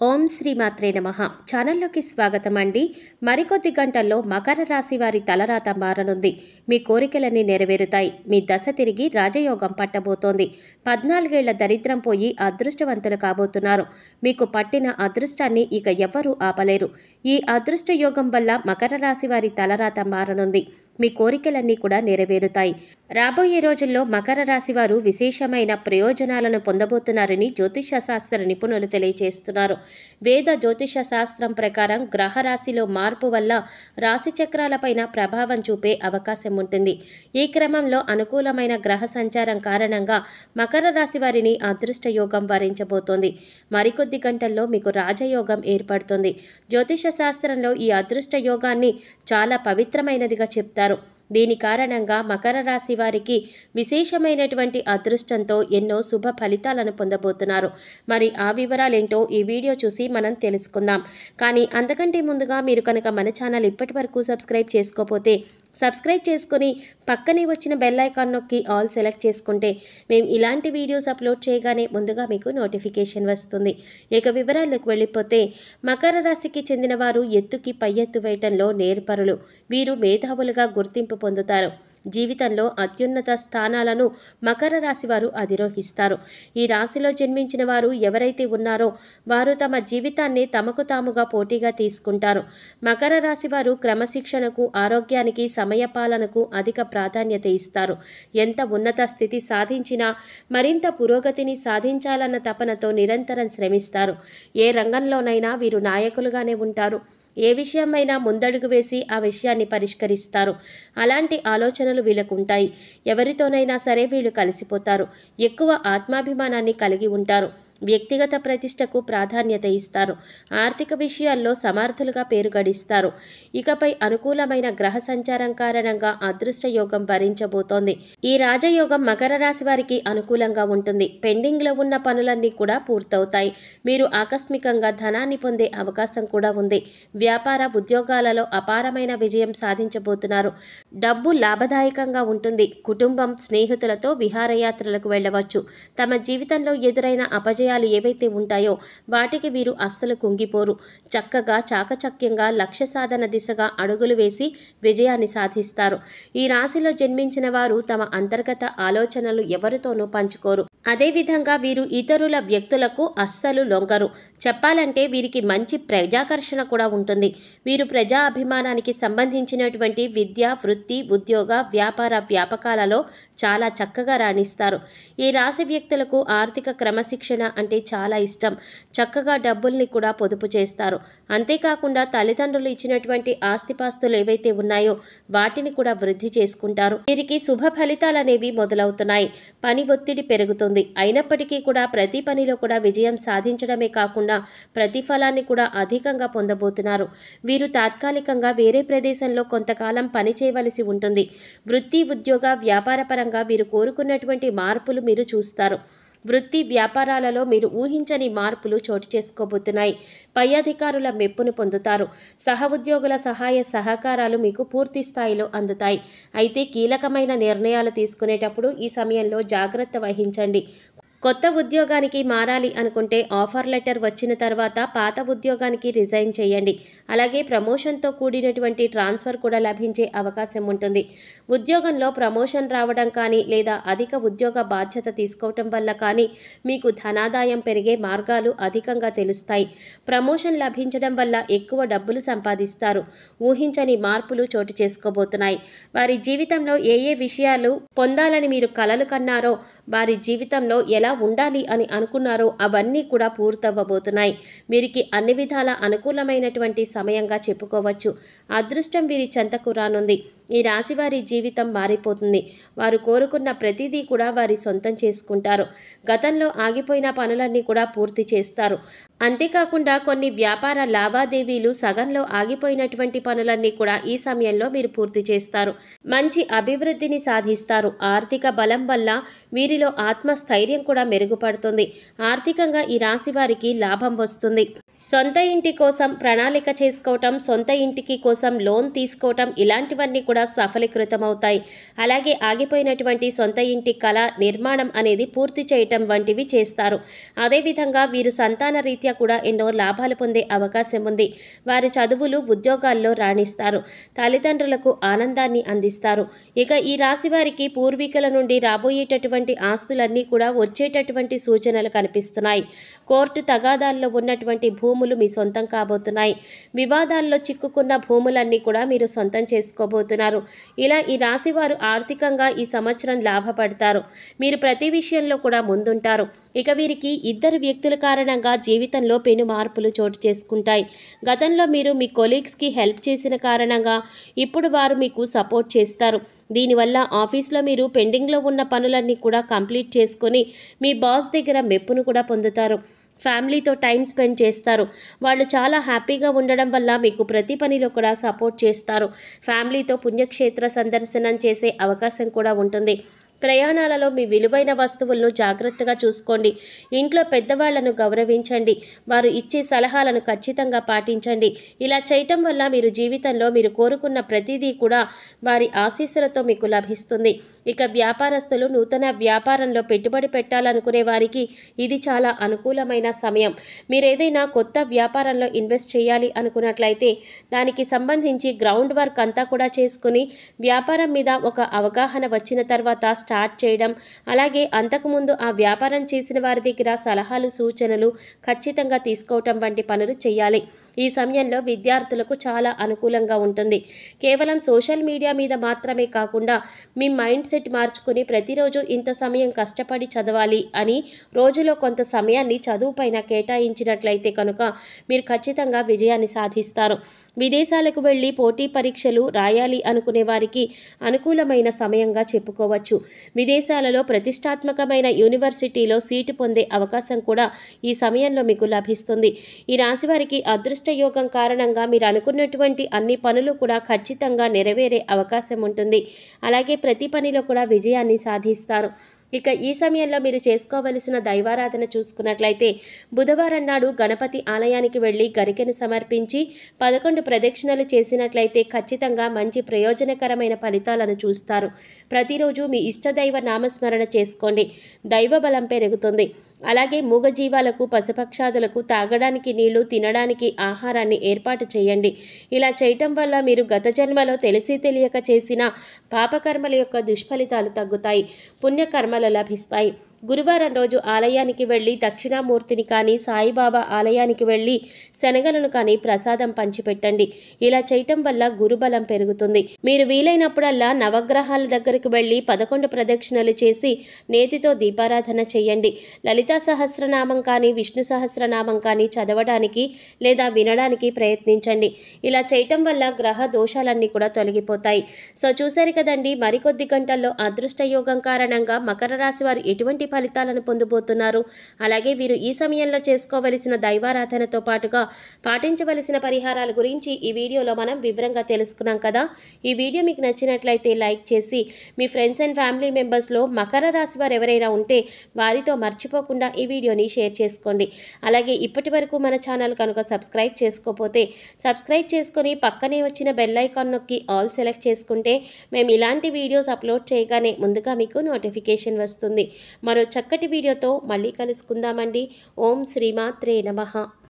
ఓం శ్రీ మాత్రే నమః. ఛానల్లోకి స్వాగతం అండి. మరికొద్ది గంటల్లో మకర రాశి వారి తలరాత మారనుంది. మీ కోరికలన్నీ నెరవేరుతాయి. మీ దశ తిరిగి రాజయోగం పట్టబోతోంది. 14 ఏళ్ల దరిద్రం పోయి అదృష్టవంతులు కాబోతున్నారు. మీకు పట్టిన అదృష్టాన్ని ఇక ఎవ్వరూ ఆపలేరు. ఈ అదృష్ట యోగం వల్ల మకర రాశి వారి తలరాత మారనుంది. మీ కోరికలన్నీ కూడా నెరవేరుతాయి. రాబోయే రోజుల్లో మకర రాశి వారు విశేషమైన ప్రయోజనాలను పొందబోతున్నారని జ్యోతిష శాస్త్ర నిపుణులు తెలియజేస్తున్నారు. వేద జ్యోతిష శాస్త్రం ప్రకారం గ్రహ రాశిలో మార్పు వల్ల రాశి చక్రాలపైన ప్రభావం చూపే అవకాశం ఉంటుంది. ఈ క్రమంలో అనుకూలమైన గ్రహ సంచారం కారణంగా మకర రాశి వారిని అదృష్ట యోగం వరించబోతోంది. మరికొద్ది గంటల్లో మీకు రాజయోగం ఏర్పడుతుంది. జ్యోతిష శాస్త్రంలో ఈ అదృష్ట యోగాన్ని చాలా పవిత్రమైనదిగా చెప్తారు. దీని కారణంగా మకర రాశి వారికి విశేషమైనటువంటి అదృష్టంతో ఎన్నో శుభ ఫలితాలను పొందబోతున్నారు. మరి ఆ వివరాలేంటో ఈ వీడియో చూసి మనం తెలుసుకుందాం. కానీ అంతకంటే ముందుగా మీరు కనుక మన ఛానల్ ఇప్పటి వరకు సబ్స్క్రైబ్ చేసుకోకపోతే సబ్స్క్రైబ్ చేసుకుని పక్కనే వచ్చిన బెల్ ఐకాన్ నొక్కి ఆల్ సెలెక్ట్ చేసుకుంటే మేము ఇలాంటి వీడియోస్ అప్లోడ్ చేయగానే ముందుగా మీకు నోటిఫికేషన్ వస్తుంది. ఇక వివరాలకు వెళ్ళిపోతే మకర రాశికి చెందిన వారు ఎత్తుకి పై ఎత్తు వేయటంలో నేర్పరులు. వీరు మేధావులుగా గుర్తింపు పొందుతారు. జీవితంలో అత్యున్నత స్థానాలను మకర రాశి వారు అధిరోహిస్తారు. ఈ రాశిలో జన్మించిన వారు ఎవరైతే ఉన్నారో వారు తమ జీవితాన్ని తమకు తాముగా పోటీగా తీసుకుంటారు. మకర రాశి వారు క్రమశిక్షణకు, ఆరోగ్యానికి, సమయపాలనకు అధిక ప్రాధాన్యత ఇస్తారు. ఎంత ఉన్నత స్థితి సాధించినా మరింత పురోగతిని సాధించాలన్న తపనతో నిరంతరం శ్రమిస్తారు. ఏ రంగంలోనైనా వీరు నాయకులుగానే ఉంటారు. ఏ విషయమైనా ముందడుగు వేసి ఆ విషయాన్ని పరిష్కరిస్తారు. అలాంటి ఆలోచనలు వీళ్ళకు ఉంటాయి. ఎవరితోనైనా సరే వీళ్ళు కలిసిపోతారు. ఎక్కువ ఆత్మాభిమానాన్ని కలిగి ఉంటారు. వ్యక్తిగత ప్రతిష్టకు ప్రాధాన్యత ఇస్తారు. ఆర్థిక విషయాల్లో సమర్థులుగా పేరు గడిస్తారు. ఇకపై అనుకూలమైన గ్రహ సంచారం కారణంగా అదృష్ట యోగం వరించబోతోంది. ఈ రాజయోగం మకర రాశి వారికి అనుకూలంగా ఉంటుంది. పెండింగ్లో ఉన్న పనులన్నీ కూడా పూర్తవుతాయి. మీరు ఆకస్మికంగా ధనాన్ని పొందే అవకాశం కూడా ఉంది. వ్యాపార, ఉద్యోగాలలో అపారమైన విజయం సాధించబోతున్నారు. డబ్బు లాభదాయకంగా ఉంటుంది. కుటుంబం, స్నేహితులతో విహారయాత్రలకు వెళ్ళవచ్చు. తమ జీవితంలో ఎదురైన అపజయాలు ఏవైతే ఉంటాయో వాటికి వీరు అస్సలు కుంగిపోరు. చక్కగా, చాకచక్యంగా లక్ష్య సాధన దిశగా అడుగులు వేసి విజయాన్ని సాధిస్తారు. ఈ రాశిలో జన్మించిన వారు తమ అంతర్గత ఆలోచనలు ఎవరితోనూ పంచుకోరు. అదేవిధంగా వీరు ఇతరుల వ్యక్తులకు అస్సలు లొంగరు. చెప్పాలంటే వీరికి మంచి ప్రజాకర్షణ కూడా ఉంటుంది. వీరు ప్రజా అభిమానానికి సంబంధించినటువంటి విద్య, వృత్తి, ఉద్యోగ, వ్యాపార వ్యాపకాలలో చాలా చక్కగా రాణిస్తారు. ఈ రాశి వ్యక్తులకు ఆర్థిక క్రమశిక్షణ అంటే చాలా ఇష్టం. చక్కగా డబ్బుల్ని కూడా పొదుపు చేస్తారు. అంతేకాకుండా తల్లిదండ్రులు ఇచ్చినటువంటి ఆస్తిపాస్తులు ఏవైతే ఉన్నాయో వాటిని కూడా వృద్ధి చేసుకుంటారు. వీరికి శుభ ఫలితాలనేవి మొదలవుతున్నాయి. పని ఒత్తిడి పెరుగుతుంది. అయినప్పటికీ కూడా ప్రతి పనిలో కూడా విజయం సాధించడమే కాకుండా ప్రతిఫలాన్ని కూడా అధికంగా పొందబోతున్నారు. వీరు తాత్కాలికంగా వేరే ప్రదేశంలో కొంతకాలం పని చేయవలసి ఉంటుంది. వృత్తి, ఉద్యోగ, వ్యాపార పరంగా వీరు కోరుకున్నటువంటి మార్పులు మీరు చూస్తారు. వృత్తి, వ్యాపారాలలో మీరు ఊహించని మార్పులు చోటు చేసుకోబోతున్నాయి. పై అధికారుల మెప్పును పొందుతారు. సహ ఉద్యోగుల సహాయ సహకారాలు మీకు పూర్తి స్థాయిలో అందుతాయి. అయితే కీలకమైన నిర్ణయాలు తీసుకునేటప్పుడు ఈ సమయంలో జాగ్రత్త వహించండి. కొత్త ఉద్యోగానికి మారాలి అనుకుంటే ఆఫర్ లెటర్ వచ్చిన తర్వాత పాత ఉద్యోగానికి రిజైన్ చేయండి. అలాగే ప్రమోషన్తో కూడినటువంటి ట్రాన్స్ఫర్ కూడా లభించే అవకాశం ఉంటుంది. ఉద్యోగంలో ప్రమోషన్ రావడం కానీ లేదా అధిక ఉద్యోగ బాధ్యత తీసుకోవటం వల్ల కానీ మీకు ధనాదాయం పెరిగే మార్గాలు అధికంగా తెలుస్తాయి. ప్రమోషన్ లభించడం వల్ల ఎక్కువ డబ్బులు సంపాదిస్తారు. ఊహించని మార్పులు చోటు చేసుకోబోతున్నాయి. వారి జీవితంలో ఏ ఏ విషయాలు పొందాలని మీరు కలలు కన్నారో, వారి జీవితంలో ఎలా ఉండాలి అని అనుకున్నారో అవన్నీ కూడా పూర్తవ్వబోతున్నాయి. వీరికి అన్ని విధాల అనుకూలమైనటువంటి సమయంగా చెప్పుకోవచ్చు. అదృష్టం వీరి చెంతకు రానుంది. ఈ రాశి వారి జీవితం మారిపోతుంది. వారు కోరుకున్న ప్రతిదీ కూడా వారి సొంతం చేసుకుంటారు. గతంలో ఆగిపోయిన పనులన్నీ కూడా పూర్తి చేస్తారు. అంతేకాకుండా కొన్ని వ్యాపార లావాదేవీలు సగంలో ఆగిపోయినటువంటి పనులన్నీ కూడా ఈ సమయంలో మీరు పూర్తి చేస్తారు. మంచి అభివృద్ధిని సాధిస్తారు. ఆర్థిక బలం వల్ల వీరిలో ఆత్మస్థైర్యం కూడా మెరుగుపడుతుంది. ఆర్థికంగా ఈ రాశి వారికి లాభం వస్తుంది. సొంత ఇంటి కోసం ప్రణాళిక చేసుకోవటం, సొంత ఇంటికి కోసం లోన్ తీసుకోవటం ఇలాంటివన్నీ కూడా కూడా సఫలీకృతమవుతాయి. అలాగే ఆగిపోయినటువంటి సొంత ఇంటి కళ నిర్మాణం అనేది పూర్తి చేయటం వంటివి చేస్తారు. అదేవిధంగా వీరు సంతాన రీత్యా కూడా ఎన్నో లాభాలు పొందే అవకాశం ఉంది. వారి చదువులు ఉద్యోగాల్లో రాణిస్తారు. తల్లిదండ్రులకు ఆనందాన్ని అందిస్తారు. ఇక ఈ రాశి వారికి పూర్వీకుల నుండి రాబోయేటటువంటి ఆస్తులన్నీ కూడా వచ్చేటటువంటి సూచనలు కనిపిస్తున్నాయి. కోర్టు తగాదాల్లో ఉన్నటువంటి భూములు మీ సొంతం కాబోతున్నాయి. వివాదాల్లో చిక్కుకున్న భూములన్నీ కూడా మీరు సొంతం చేసుకోబోతున్నారు. ఇలా ఈ రాశి వారు ఆర్థికంగా ఈ సంవత్సరం లాభపడతారు. మీరు ప్రతి విషయంలో కూడా ముందుంటారు. ఇక వీరికి ఇద్దరు వ్యక్తుల కారణంగా జీవితంలో పెను మార్పులు చోటు చేసుకుంటాయి. గతంలో మీరు మీ కొలీగ్స్కి హెల్ప్ చేసిన కారణంగా ఇప్పుడు వారు మీకు సపోర్ట్ చేస్తారు. దీనివల్ల ఆఫీస్లో మీరు పెండింగ్లో ఉన్న పనులన్నీ కూడా కంప్లీట్ చేసుకొని మీ బాస్ దగ్గర మెప్పును కూడా పొందుతారు. ఫ్యామిలీతో టైం స్పెండ్ చేస్తారు. వాళ్ళు చాలా హ్యాపీగా ఉండడం వల్ల మీకు ప్రతి పనిలో కూడా సపోర్ట్ చేస్తారు. ఫ్యామిలీతో పుణ్యక్షేత్ర సందర్శనం చేసే అవకాశం కూడా ఉంటుంది. ప్రయాణాలలో మీ విలువైన వస్తువులను జాగ్రత్తగా చూసుకోండి. ఇంట్లో పెద్దవాళ్లను గౌరవించండి. వారు ఇచ్చే సలహాలను ఖచ్చితంగా పాటించండి. ఇలా చేయటం వల్ల మీరు జీవితంలో మీరు కోరుకున్న ప్రతిదీ కూడా వారి ఆశీస్సులతో మీకు లభిస్తుంది. ఇక వ్యాపారస్తులు నూతన వ్యాపారంలో పెట్టుబడి పెట్టాలనుకునే వారికి ఇది చాలా అనుకూలమైన సమయం. మీరు ఏదైనా కొత్త వ్యాపారంలో ఇన్వెస్ట్ చేయాలి అనుకున్నట్లయితే దానికి సంబంధించి గ్రౌండ్ వర్క్ అంతా కూడా చేసుకుని వ్యాపారం మీద ఒక అవగాహన వచ్చిన తర్వాత స్టార్ట్ చేయడం, అలాగే అంతకుముందు ఆ వ్యాపారం చేసిన వారి దగ్గర సలహాలు సూచనలు ఖచ్చితంగా తీసుకోవటం వంటి పనులు చేయాలి. ఈ సమయంలో విద్యార్థులకు చాలా అనుకూలంగా ఉంటుంది. కేవలం సోషల్ మీడియా మీద మాత్రమే కాకుండా మీ మైండ్ సెట్ మార్చుకుని ప్రతిరోజు ఇంత సమయం కష్టపడి చదవాలి అని రోజులో కొంత సమయాన్ని చదువు పైన కేటాయించినట్లయితే కనుక మీరు ఖచ్చితంగా విజయాన్ని సాధిస్తారు. విదేశాలకు వెళ్ళి పోటీ పరీక్షలు రాయాలి అనుకునే వారికి అనుకూలమైన సమయంగా చెప్పుకోవచ్చు. విదేశాలలో ప్రతిష్టాత్మకమైన యూనివర్సిటీలో సీటు పొందే అవకాశం కూడా ఈ సమయంలో మీకు లభిస్తుంది. ఈ రాశి వారికి అదృష్ట యోగం కారణంగా మీరు అనుకున్నటువంటి అన్ని పనులు కూడా ఖచ్చితంగా నెరవేరే అవకాశం ఉంటుంది. అలాగే ప్రతి పనిలో కూడా విజయాన్ని సాధిస్తారు. ఇక ఈ సమయంలో మీరు చేసుకోవలసిన దైవారాధన చూసుకున్నట్లయితే బుధవారం నాడు గణపతి ఆలయానికి వెళ్ళి గరికెను సమర్పించి 11 ప్రదక్షిణలు చేసినట్లయితే ఖచ్చితంగా మంచి ప్రయోజనకరమైన ఫలితాలను చూస్తారు. ప్రతిరోజు మీ ఇష్టదైవ నామస్మరణ చేసుకోండి. దైవ బలం పెరుగుతుంది. అలాగే మూగజీవాలకు పశుపక్షాదులకు తాగడానికి నీళ్లు, తినడానికి ఆహారాన్ని ఏర్పాటు చేయండి. ఇలా చేయటం వల్ల మీరు గత జన్మలో తెలిసి తెలియక చేసిన పాపకర్మల యొక్క దుష్ఫలితాలు తగ్గుతాయి. పుణ్యకర్మలు లభిస్తాయి. గురువారం రోజు ఆలయానికి వెళ్ళి దక్షిణామూర్తిని కానీ సాయిబాబా ఆలయానికి వెళ్ళి శనగలను కానీ ప్రసాదం పంచిపెట్టండి. ఇలా చేయటం వల్ల గురుబలం పెరుగుతుంది. మీరు వీలైనప్పుడల్లా నవగ్రహాల దగ్గరకు వెళ్ళి 11 ప్రదక్షిణలు చేసి నేతితో దీపారాధన చేయండి. లలితా సహస్రనామం కానీ విష్ణు సహస్రనామం కానీ చదవడానికి లేదా వినడానికి ప్రయత్నించండి. ఇలా చేయటం వల్ల గ్రహ దోషాలన్నీ కూడా తొలగిపోతాయి. సో చూసారు కదండి, మరికొద్ది గంటల్లో అదృష్ట యోగం కారణంగా మకర రాశి వారు ఎటువంటి ఫలితాలను పొందబోతున్నారు. అలాగే వీరు ఈ సమయంలో చేసుకోవలసిన దైవారాధనతో పాటుగా పాటించవలసిన పరిహారాల గురించి ఈ వీడియోలో మనం వివరంగా తెలుసుకున్నాం కదా. ఈ వీడియో మీకు నచ్చినట్లయితే లైక్ చేసి మీ ఫ్రెండ్స్ అండ్ ఫ్యామిలీ మెంబర్స్లో మకర రాశి వారు ఎవరైనా ఉంటే వారితో మర్చిపోకుండా ఈ వీడియోని షేర్ చేసుకోండి. అలాగే ఇప్పటి వరకు మన ఛానల్ కనుక సబ్స్క్రైబ్ చేసుకోకపోతే సబ్స్క్రైబ్ చేసుకొని పక్కనే వచ్చిన బెల్ ఐకాన్ నొక్కి ఆల్ సెలెక్ట్ చేసుకుంటే మేము ఇలాంటి వీడియోస్ అప్లోడ్ చేయగానే ముందుగా మీకు నోటిఫికేషన్ వస్తుంది. మరో చక్కటి వీడియోతో మళ్ళీ కలుసుకుందామండి. ఓం శ్రీమాత్రే నమః.